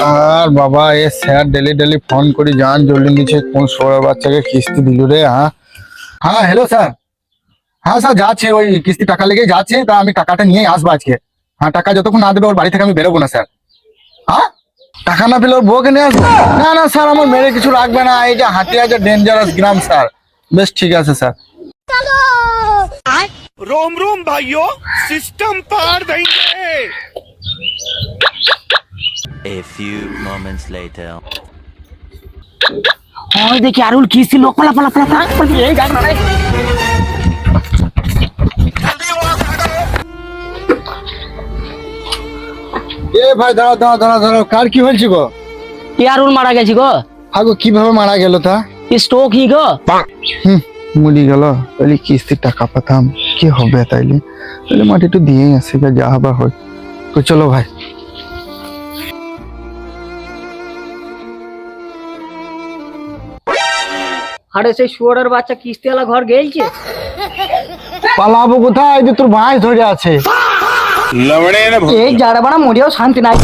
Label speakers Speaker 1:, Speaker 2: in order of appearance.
Speaker 1: আর বাবা এ sir daily daily phone করি জান জলদি দিচ্ছে কোন সোয়ার বাচ্চাকে কিস্তি দিল রে। হ্যাঁ হ্যাঁ হ্যালো স্যার। হ্যাঁ স্যার যাচ্ছে ওই কিস্তি টাকা লেগে যাচ্ছে, তা আমি টাকাটা নিয়ে আসবো আজকে। হ্যাঁ টাকা যতক্ষণ না দেবে ওর বাড়ি থেকে আমি বেরোবো না স্যার। হ্যাঁ টাকা না পেলে ওর বউকে নিয়ে আসবো? না না স্যার আমার মেরে কিছু রাখবে না, এই যে হাতিয়া যে ডেঞ্জারাস গ্রাম স্যার। বেশ ঠিক আছে স্যার।
Speaker 2: रोम रोम भाइयों, सिस्टम पार देंगे।
Speaker 3: A few moments later.
Speaker 4: ওই দেখি আরুল কিস্তি লোক পালা পালা পালা পালা এই গাড়ি মারাই।
Speaker 1: এ ভাই দাঁড়াও দাঁড়াও দাঁড়াও দাঁড়াও, কার কি হয়েছে গো?
Speaker 4: কি আরুল মারা গেছি গো?
Speaker 1: আগো কিভাবে মারা গেল তা?
Speaker 4: স্ট্রোক হি গো।
Speaker 1: মরি গেল। তাহলে কিস্তির টাকা পাতাম কি হবে, তাইলে তাহলে মাটি একটু দিয়ে আসি যা হবার হয়। তো চলো ভাই।
Speaker 4: আরে সেই শুয়োরের বাচ্চা কিস্তিওয়ালা ঘর গেলছে।
Speaker 1: পালাবো কোথায়? এই যে তোর ভাই ধরে আছে।
Speaker 2: लवड़े ने
Speaker 4: এই জাড়া বাড়া মরিয়াও শান্তি নাই।